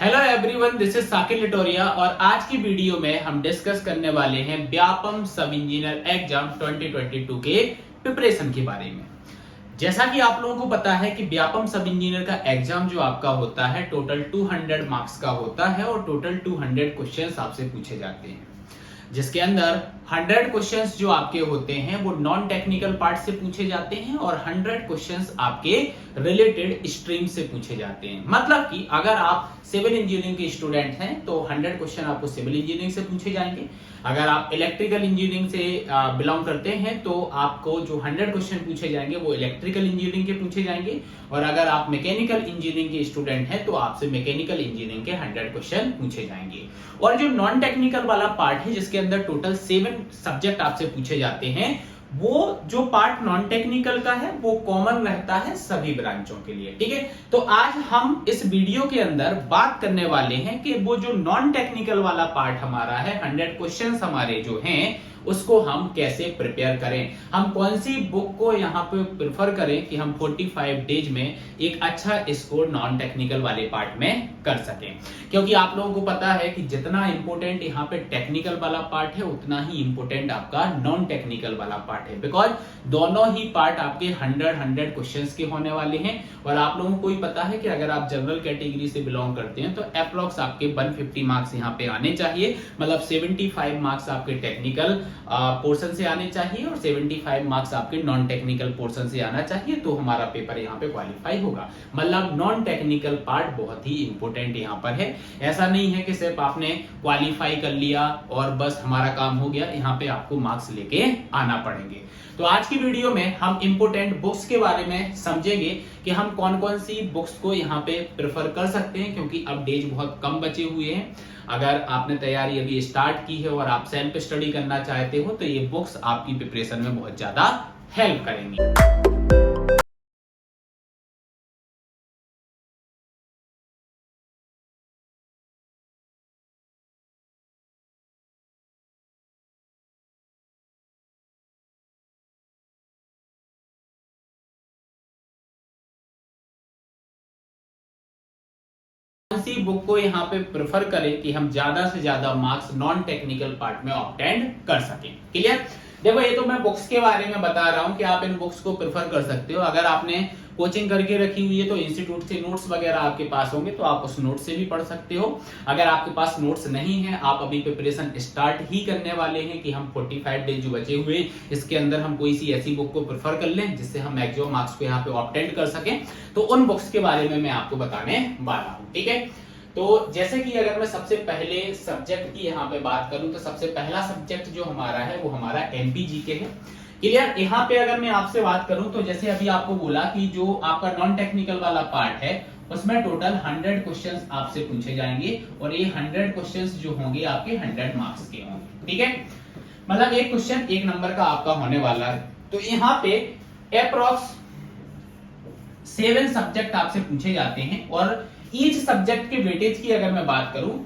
Hello everyone, this is Sakir Litoria और आज की वीडियो में हम डिस्कस करने वाले हैं व्यापम सब इंजीनियर एग्जाम 2022 के प्रिपरेशन के बारे में। जैसा कि आप लोगों को पता है कि व्यापम सब इंजीनियर का एग्जाम जो आपका होता है टोटल 200 मार्क्स का होता है और टोटल 200 क्वेश्चंस आपसे पूछे जाते हैं, जिसके अंदर 100 क्वेश्चंस जो आपके होते हैं वो नॉन टेक्निकल पार्ट से पूछे जाते हैं और 100 क्वेश्चंस आपके रिलेटेड स्ट्रीम से पूछे जाते हैं। मतलब कि अगर आप सिविल इंजीनियरिंग के स्टूडेंट हैं तो 100 क्वेश्चन आपको सिविल इंजीनियरिंग से पूछे जाएंगे। अगर आप इलेक्ट्रिकल इंजीनियरिंग से बिलोंग करते हैं तो आपको जो 100 क्वेश्चन पूछे जाएंगे वो इलेक्ट्रिकल इंजीनियरिंग के पूछे जाएंगे। और अगर आप मैकेनिकल इंजीनियरिंग के स्टूडेंट हैं तो आपसे मैकेनिकल इंजीनियरिंग के 100 क्वेश्चन पूछे जाएंगे। और जो नॉन टेक्निकल वाला पार्ट है जिसके अंदर टोटल 7 सब्जेक्ट आपसे पूछे जाते हैं, वो जो पार्ट नॉन टेक्निकल का है वो कॉमन रहता है सभी ब्रांचों के लिए। ठीक है, तो आज हम इस वीडियो के अंदर बात करने वाले हैं कि वो जो नॉन टेक्निकल वाला पार्ट हमारा है, 100 क्वेश्चंस हमारे जो हैं उसको हम कैसे प्रिपेयर करें, हम कौन सी बुक को यहाँ पे प्रेफर करें कि हम 45 डेज में एक अच्छा स्कोर नॉन टेक्निकल वाले पार्ट में कर सकें। क्योंकि आप लोगों को पता है कि जितना इंपॉर्टेंट यहाँ पे टेक्निकल वाला पार्ट है उतना ही इंपॉर्टेंट आपका नॉन टेक्निकल वाला पार्ट है, बिकॉज दोनों ही पार्ट आपके 100 क्वेश्चंस के होने वाले हैं। और आप लोगों को ही पता है कि अगर आप जनरल कैटेगरी से बिलोंग करते हैं तो अप्रोक्स आपके 150 मार्क्स यहाँ पे आने चाहिए, मतलब 75 मार्क्स आपके टेक्निकल पोर्शन से आने चाहिए और 75 मार्क्स आपके नॉन टेक्निकल पोर्शन से आना चाहिए, तो हमारा पेपर यहाँ पे क्वालिफाई होगा। मतलब नॉन टेक्निकल पार्ट बहुत ही इंपॉर्टेंट यहाँ पर है। ऐसा नहीं है कि सिर्फ आपने क्वालिफाई कर लिया और बस हमारा काम हो गया, यहाँ पे आपको मार्क्स लेके आना पड़ेंगे। तो आज की वीडियो में हम इंपोर्टेंट बुक्स के बारे में समझेंगे कि हम कौन कौन सी बुक्स को यहाँ पे प्रेफर कर सकते हैं, क्योंकि अब डेज बहुत कम बचे हुए हैं। अगर आपने तैयारी अभी स्टार्ट की है और आप सेल्फ स्टडी करना चाहते हो तो ये बुक्स आपकी प्रिपरेशन में बहुत ज्यादा हेल्प करेंगी। सी बुक को यहाँ पे प्रेफर करें कि हम ज्यादा से ज्यादा मार्क्स नॉन टेक्निकल पार्ट में ऑब्टेन कर सकें। क्लियर? देखो, ये तो मैं बुक्स के बारे में बता रहा हूं कि आप इन बुक्स को प्रेफर कर सकते हो। अगर आपने कोचिंग करके रखी हुई है तो इंस्टीट्यूट से नोट्स वगैरह आपके पास होंगे तो आप उस नोट से भी पढ़ सकते हो। अगर आपके पास नोट्स नहीं है, आप अभी प्रिपरेशन स्टार्ट ही करने वाले हैं कि हम 45 डेज जो बचे हुए इसके अंदर हम कोई सी ऐसी बुक को प्रेफर कर लें जिससे हम मैक्सिमम मार्क्स को यहाँ पे ऑब्टेन कर सकें, तो उन बुक्स के बारे में मैं आपको बताने वाला हूँ। ठीक है, तो जैसे कि अगर मैं सबसे पहले सब्जेक्ट की यहाँ पे बात करूं तो सबसे पहला सब्जेक्ट जो हमारा है वो हमारा एमपीजीके है। क्लियर? यहाँ पे अगर मैं आपसे बात करूं तो जैसे अभी आपको बोला कि जो आपका नॉन टेक्निकल वाला पार्ट है उसमें टोटल 100 क्वेश्चंस आपसे पूछे जाएंगे और ये 100 क्वेश्चंस जो होंगे आपके 100 मार्क्स के होंगे। ठीक है, मतलब एक क्वेश्चन 1 नंबर का आपका होने वाला है। तो यहाँ पे अप्रोक्स 7 सब्जेक्ट आपसे पूछे जाते हैं और ईच सब्जेक्ट के वेटेज की अगर मैं बात करूं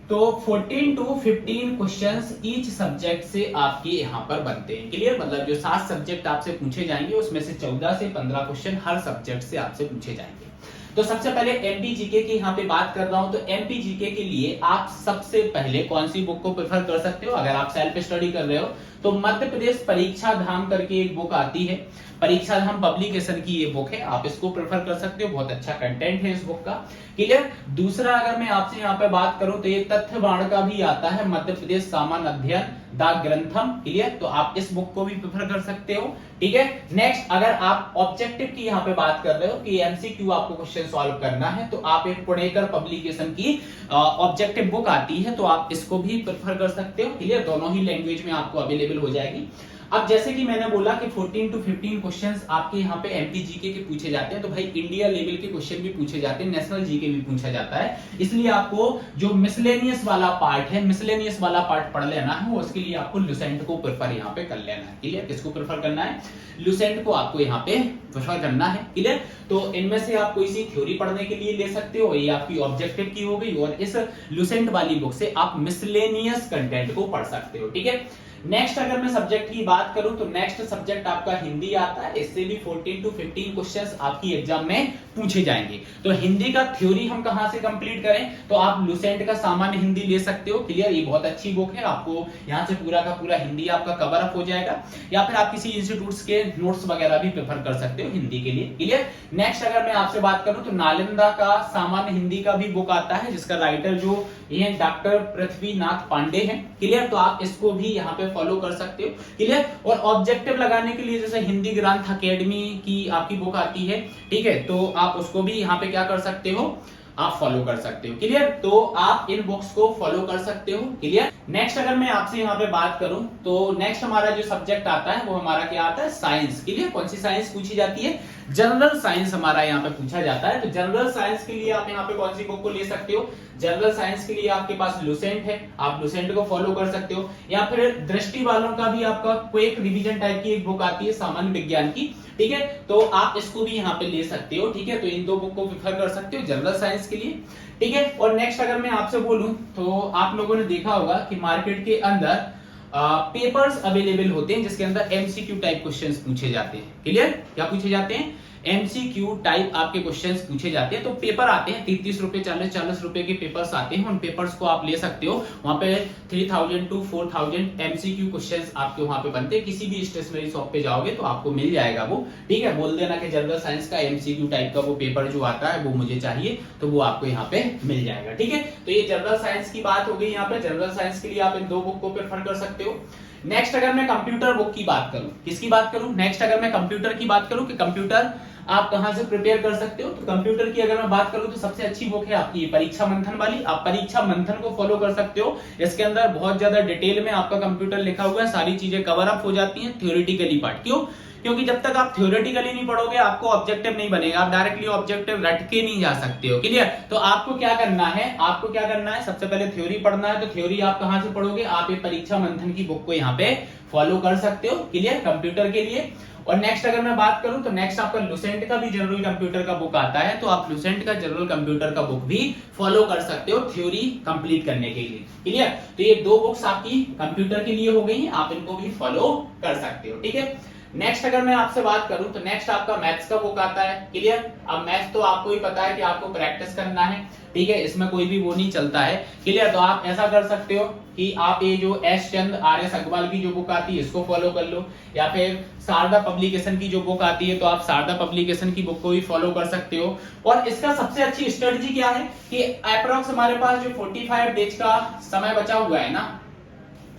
तो 14 to 15 क्वेश्चंस ईच सब्जेक्ट से आपके यहां पर बनते हैं। क्लियर? मतलब जो 7 सब्जेक्ट आपसे पूछे जाएंगे उसमें से 14 से 15 क्वेश्चन हर सब्जेक्ट से आपसे पूछे जाएंगे। तो सबसे पहले एमपीजीके की यहाँ पे बात कर रहा हूं, तो एमपीजीके के लिए आप सबसे पहले कौन सी बुक को प्रेफर कर सकते हो? अगर आप सेल्फ स्टडी कर रहे हो तो मध्य प्रदेश परीक्षा धाम करके एक बुक आती है, परीक्षा धाम पब्लिकेशन की ये बुक है, आप इसको प्रेफर कर सकते हो। बहुत अच्छा कंटेंट है इस बुक का। क्लियर? दूसरा अगर मैं आपसे यहाँ पे बात करूं तो ये तथ्यवाण का भी आता है, मध्य प्रदेश सामान्य अध्ययन द ग्रंथम। क्लियर? तो आप इस बुक को भी प्रेफर कर सकते हो। ठीक है, नेक्स्ट अगर आप ऑब्जेक्टिव की यहाँ पे बात कर रहे हो कि एमसीक्यू आपको क्वेश्चन सॉल्व करना है तो आप एक पुणेकर पब्लिकेशन की ऑब्जेक्टिव बुक आती है तो आप इसको भी प्रेफर कर सकते हो। क्लियर? दोनों ही लैंग्वेज में आपको अवेलेबल हो जाएगी। अब जैसे कि मैंने बोला कि 14 to 15 क्वेश्चंस आपके यहाँ पे एमपीजीके के पूछे जाते हैं, तो भाई इंडिया लेवल के क्वेश्चन भी पूछे जाते हैं, नेशनल जीके भी पूछा जाता है। इसलिए आपको जो मिसलेनियस वाला पार्ट है, मिसलेनियस वाला पार्ट पढ़ लेना है, उसके लिए आपको लुसेंट को प्रेफर यहाँ पे कर लेना है। क्लियर? किसको प्रेफर करना है? लुसेंट को आपको यहाँ पे प्रेफर करना है। क्लियर? तो इनमें से आप कोई सी थ्योरी पढ़ने के लिए ले सकते हो, ये आपकी ऑब्जेक्टिव की हो गई, और इस लुसेंट वाली बुक से आप मिसलेनियस कंटेंट को पढ़ सकते हो। ठीक है, नेक्स्ट अगर मैं सब्जेक्ट की बात करूं तो नेक्स्ट सब्जेक्ट आपका हिंदी आता है। इससे भी 14 to 15 क्वेश्चंस आपकी एग्जाम में पूछे जाएंगे। तो हिंदी का थ्योरी हम कहां से कंप्लीट करें, तो आप लुसेंट का सामान्य हिंदी ले सकते हो। क्लियर, ये बहुत अच्छी बुक है, आपको यहां से पूरा का पूरा हिंदी आपका कवर अप हो जाएगा। या फिर आप किसी इंस्टीट्यूट्स के नोट्स वगैरह भी प्रेफर कर सकते हो हिंदी के लिए। क्लियर। नेक्स्ट अगर मैं आपसे बात करूं तो नालंदा का सामान्य हिंदी का भी बुक आता है, जिसका राइटर जो ये डॉक्टर पृथ्वीनाथ पांडे हैं। क्लियर, तो आप इसको भी यहाँ पे फॉलो कर सकते हो। क्लियर। और ऑब्जेक्टिव लगाने के लिए जैसे हिंदी ग्रंथ अकेडमी की आपकी बुक आती है, ठीक है, तो आप उसको भी यहाँ पे क्या कर सकते हो, आप फॉलो कर सकते हो। क्लियर, तो आप इन बुक्स को फॉलो कर सकते हो। क्लियर। नेक्स्ट अगर मैं आपसे यहाँ पे बात करूं तो नेक्स्ट हमारा जो सब्जेक्ट आता है वो हमारा क्या आता है, साइंस। क्लियर, कौन सी साइंस पूछी जाती है, जनरल साइंस हमारा यहाँ पे पूछा जाता है। तो जनरल साइंस के लिए आप यहाँ पे कौन सी बुक को ले सकते हो, जनरल साइंस के लिए आपके पास लुसेंट है, आप लुसेंट को फॉलो कर सकते हो। या फिर दृष्टि वालों का भी आपका कोई एक रिवीजन टाइप की एक बुक आती है सामान्य विज्ञान की, ठीक है, तो आप इसको भी यहाँ पे ले सकते हो। ठीक है, तो इन दो बुक को प्रेफर कर सकते हो जनरल साइंस के लिए। ठीक है। और नेक्स्ट अगर मैं आपसे बोलूं तो आप लोगों ने देखा होगा कि मार्केट के अंदर पेपर्स अवेलेबल होते हैं जिसके अंदर एमसीक्यू टाइप क्वेश्चंस पूछे जाते हैं। क्लियर, क्या पूछे जाते हैं, एमसीक्यू टाइप आपके क्वेश्चंस पूछे जाते हैं। तो पेपर आते हैं 30 रुपए 40 रुपए के पेपर्स आते हैं, उन पेपर्स को आप ले सकते हो। वहां पे 3000 to 4000 एमसीक्यू क्वेश्चंस आपके वहां पे बनते हैं। किसी भी स्टेशनरी शॉप पे जाओगे तो आपको मिल जाएगा वो। ठीक है, बोल देना कि जनरल साइंस का एमसीक्यू टाइप का वो पेपर जो आता है वो मुझे चाहिए, तो वो आपको यहाँ पे मिल जाएगा। ठीक है, तो ये जनरल साइंस की बात हो गई। यहाँ पे जनरल साइंस के लिए आप इन दो बुक को प्रेफर कर सकते हो। नेक्स्ट अगर मैं कंप्यूटर बुक की बात करूं, किसकी बात करूं, नेक्स्ट अगर मैं कंप्यूटर की बात करूं कि कंप्यूटर आप कहां से प्रिपेयर कर सकते हो, तो कंप्यूटर की अगर मैं बात करूं तो सबसे अच्छी बुक है आपकी परीक्षा मंथन वाली। आप परीक्षा मंथन को फॉलो कर सकते हो। इसके अंदर बहुत ज्यादा डिटेल में आपका कंप्यूटर लिखा हुआ है, सारी चीजें कवर अप हो जाती हैं थ्योरेटिकली पार्ट। क्यों, क्योंकि जब तक आप थ्योरेटिकली नहीं पढ़ोगे आपको ऑब्जेक्टिव नहीं बनेगा, आप डायरेक्टली ऑब्जेक्टिव रट के नहीं जा सकते हो। क्लियर, तो आपको क्या करना है, आपको क्या करना है, सबसे पहले थ्योरी पढ़ना है। तो थ्योरी आप कहां से पढ़ोगे, आप ये परीक्षा मंथन की बुक को यहाँ पे फॉलो कर सकते हो। क्लियर, कंप्यूटर के लिए। और नेक्स्ट अगर मैं बात करूं तो नेक्स्ट आपका लुसेंट का भी जनरल कंप्यूटर का बुक आता है, तो आप लुसेंट का जनरल कंप्यूटर का बुक भी फॉलो कर सकते हो थ्योरी कंप्लीट करने के लिए। क्लियर, तो ये दो बुक्स आपकी कंप्यूटर के लिए हो गई हैं, आप इनको भी फॉलो कर सकते हो। ठीक है। नेक्स्ट अगर मैं आपसे बात करूं तो नेक्स्ट आपका मैथ्स का बुक आता है। क्लियर, अब मैथ्स तो आपको ही पता है कि आपको प्रैक्टिस करना है। ठीक है, इसमें कोई भी वो नहीं चलता है। क्लियर, तो आप ऐसा कर सकते हो कि आप ये जो एस चंद आर.एस. अग्रवाल की जो बुक आती है इसको फॉलो कर लो, या फिर शारदा पब्लिकेशन की जो बुक आती है तो आप शारदा पब्लिकेशन की बुक को भी फॉलो कर सकते हो। और इसका सबसे अच्छी स्ट्रेटजी क्या है कि अप्रोक्स हमारे पास जो 45 डेज का समय बचा हुआ है ना,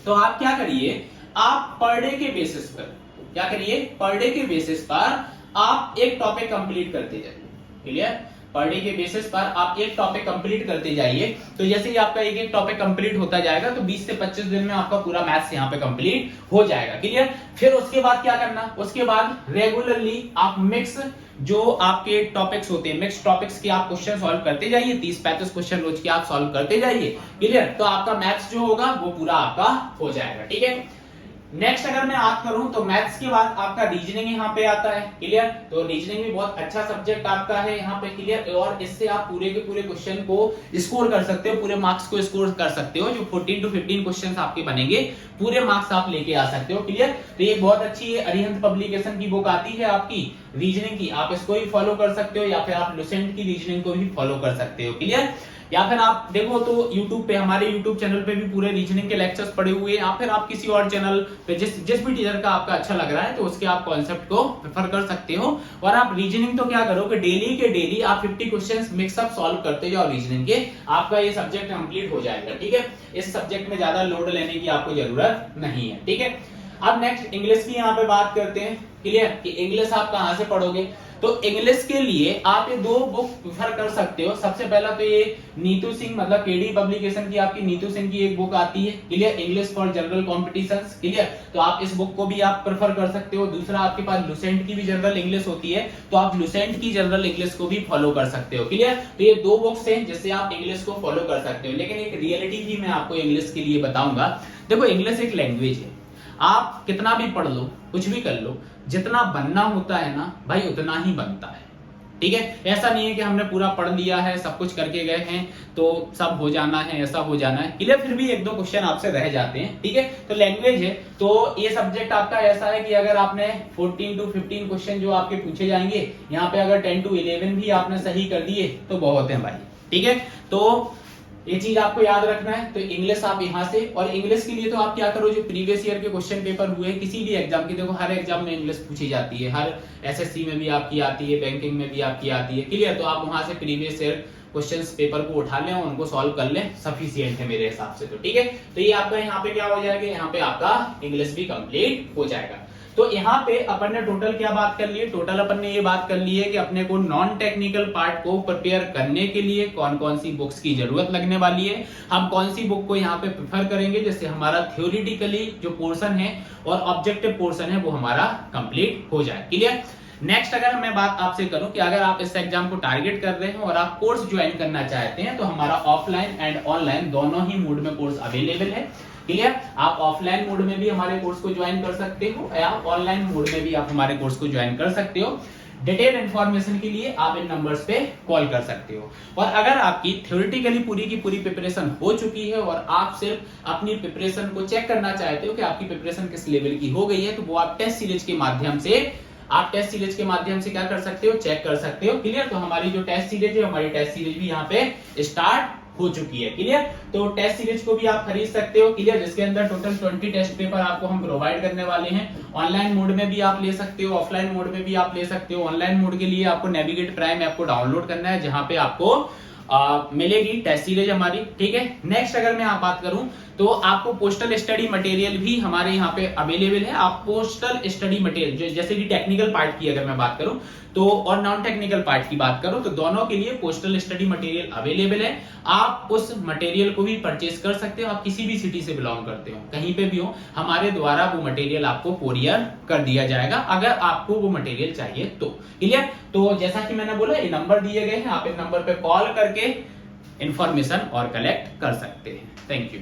तो आप क्या करिए, आप पर डे के बेसिस पर क्या करिए, पर डे के बेसिस पर आप एक टॉपिक कंप्लीट करते जाइए। क्लियर, पर डे के बेसिस पर आप एक टॉपिक कंप्लीट करते जाइए। तो जैसे ही आपका एक एक टॉपिक कंप्लीट होता जाएगा तो 20 से 25 दिन में आपका पूरा मैथ्स यहाँ पे कंप्लीट हो जाएगा। क्लियर, फिर उसके बाद क्या करना, उसके बाद रेगुलरली आप मिक्स जो आपके टॉपिक्स होते हैं, मिक्स टॉपिक्स के आप क्वेश्चन सॉल्व करते जाइए। 30-35 क्वेश्चन रोज के आप सॉल्व करते जाइए। क्लियर, तो आपका मैथ्स जो होगा वो पूरा आपका हो जाएगा। ठीक है। नेक्स्ट अगर मैं बात करूं तो मैथ्स के बाद आपका रीजनिंग यहाँ पे आता है। क्लियर, तो रीजनिंग भी बहुत अच्छा सब्जेक्ट आपका है यहाँ पे। क्लियर, और इससे आप पूरे के पूरे क्वेश्चन को स्कोर कर सकते हो, पूरे मार्क्स को स्कोर कर सकते हो। जो 14 to 15 क्वेश्चन आपके बनेंगे पूरे मार्क्स आप लेके आ सकते हो। क्लियर, तो ये बहुत अच्छी है, अरिहंत पब्लिकेशन की बुक आती है आपकी रीजनिंग की, आप इसको भी फॉलो कर सकते हो, या फिर आप लुसेंट की रीजनिंग को भी फॉलो कर सकते हो। क्लियर, या फिर आप देखो तो YouTube पे, हमारे YouTube चैनल पे भी पूरे रीजनिंग के लेक्चर्स पड़े हुए हैं, या फिर आप किसी और चैनल पे जिस भी टीचर का आपका अच्छा लग रहा है तो उसके आप कॉन्सेप्ट को प्रेफर कर सकते हो। और आप रीजनिंग तो क्या करो कि डेली के डेली आप 50 क्वेश्चंस मिक्सअप सॉल्व करते जाओ रीजनिंग के, आपका ये सब्जेक्ट कंप्लीट हो जाएगा। ठीक है, इस सब्जेक्ट में ज्यादा लोड लेने की आपको जरूरत नहीं है। ठीक है। अब नेक्स्ट इंग्लिश की यहाँ पे बात करते हैं। क्लियर, कि इंग्लिश आप कहां से पढ़ोगे, तो इंग्लिश के लिए आप ये दो बुक प्रेफर कर सकते हो। सबसे पहला तो ये नीतू सिंह, मतलब केडी पब्लिकेशन की आपकी नीतू सिंह की एक बुक आती है। Clear, English for general competitions. Clear, तो आप इस बुक को भी आप प्रेफर कर सकते हो। दूसरा आपके पास लुसेंट की भी जनरल इंग्लिश होती है, तो आप लुसेंट की जनरल इंग्लिश को भी फॉलो कर सकते हो। क्लियर, तो ये दो बुक्स हैं जिससे आप इंग्लिश को फॉलो कर सकते हो। लेकिन एक रियलिटी भी मैं आपको इंग्लिश के लिए बताऊंगा। देखो, इंग्लिश एक लैंग्वेज है, आप कितना भी पढ़ लो, कुछ भी कर लो, जितना बनना होता है ना भाई उतना ही बनता है। ठीक है, ऐसा नहीं है कि हमने पूरा पढ़ लिया है, सब कुछ करके गए हैं तो सब हो जाना है, ऐसा हो जाना है। क्लियर, फिर भी एक दो क्वेश्चन आपसे रह जाते हैं। ठीक है, तो लैंग्वेज है तो ये सब्जेक्ट आपका ऐसा है कि अगर आपने 14 to 15 क्वेश्चन जो आपके पूछे जाएंगे, यहाँ पे अगर 10 to 11 भी आपने सही कर दिए तो बहुत है भाई। ठीक है, तो ये चीज आपको याद रखना है। तो इंग्लिश आप यहां से, और इंग्लिश के लिए तो आप क्या करो, जो प्रीवियस ईयर के क्वेश्चन पेपर हुए किसी भी एग्जाम की, देखो हर एग्जाम में इंग्लिश पूछी जाती है, हर एसएससी में भी आपकी आती है, बैंकिंग में भी आपकी आती है। क्लियर, तो आप वहां से प्रीवियस ईयर क्वेश्चंस पेपर को उठा लें और उनको सॉल्व कर लें, सफिशिएंट है मेरे हिसाब से। तो ठीक है, तो ये आपका यहाँ पे क्या हो जाएगा, यहाँ पे आपका इंग्लिश भी कंप्लीट हो जाएगा। तो यहाँ पे अपन ने टोटल क्या बात कर ली है, टोटल अपन ने ये बात कर ली है कि अपने को नॉन टेक्निकल पार्ट को प्रिपेयर करने के लिए कौन कौन सी बुक्स की जरूरत लगने वाली है, हम कौन सी बुक को यहाँ पे प्रेफर करेंगे, जिससे हमारा थ्योरेटिकली जो पोर्शन है और ऑब्जेक्टिव पोर्शन है वो हमारा कंप्लीट हो जाए। क्लियर। नेक्स्ट अगर मैं बात आपसे करूं कि अगर आप इस एग्जाम को टारगेट कर रहे हैं और आप कोर्स ज्वाइन करना चाहते हैं, तो हमारा ऑफलाइन एंड ऑनलाइन दोनों ही मोड में कोर्स अवेलेबल है। क्लियर, आप ऑफलाइन मोड में भी हमारे कोर्स को ज्वाइन कर सकते हो या ऑनलाइन मोड में भी आप हमारे कोर्स को ज्वाइन कर सकते हो। डिटेल इंफॉर्मेशन के लिए आप इन नंबर्स पे कॉल कर सकते हो। और अगर आपकी थ्योरेटिकली पूरी की पूरी प्रिपरेशन हो चुकी है और आप सिर्फ अपनी प्रिपरेशन को चेक करना चाहते हो कि आपकी प्रिपरेशन किस लेवल की हो गई है, तो वो आप टेस्ट सीरीज के माध्यम से क्या कर सकते हो, चेक कर सकते हो। क्लियर, तो हमारी जो टेस्ट सीरीज है, हमारी टेस्ट सीरीज भी यहाँ पे स्टार्ट हो चुकी है। क्लियर, तो टेस्ट सीरीज को भी आप खरीद सकते हो। क्लियर, जिसके अंदर टोटल 20 टेस्ट पेपर आपको हम प्रोवाइड करने वाले हैं। ऑनलाइन मोड में भी आप ले सकते हो, ऑफलाइन मोड में भी आप ले सकते हो। ऑनलाइन मोड के लिए आपको नेविगेट प्राइम ऐप को डाउनलोड करना है, जहां पे आपको मिलेगी टेस्ट सीरीज हमारी। ठीक है, नेक्स्ट अगर मैं बात करूं तो आपको पोस्टल स्टडी मटेरियल भी हमारे यहाँ पे अवेलेबल है। आप पोस्टल स्टडी मटेरियल, जैसे कि टेक्निकल पार्ट की अगर मैं बात करूं तो, और नॉन टेक्निकल पार्ट की बात करूं तो, दोनों के लिए पोस्टल स्टडी मटेरियल अवेलेबल है। आप उस मटेरियल को भी परचेज कर सकते हो। आप किसी भी सिटी से बिलोंग करते हो, कहीं पे भी हो, हमारे द्वारा वो मटेरियल आपको कोरियर कर दिया जाएगा, अगर आपको वो मटेरियल चाहिए तो। क्लियर, तो जैसा कि मैंने बोला, ये नंबर दिए गए हैं, आप इन नंबर पे कॉल करके इंफॉर्मेशन और कलेक्ट कर सकते हैं। Thank you.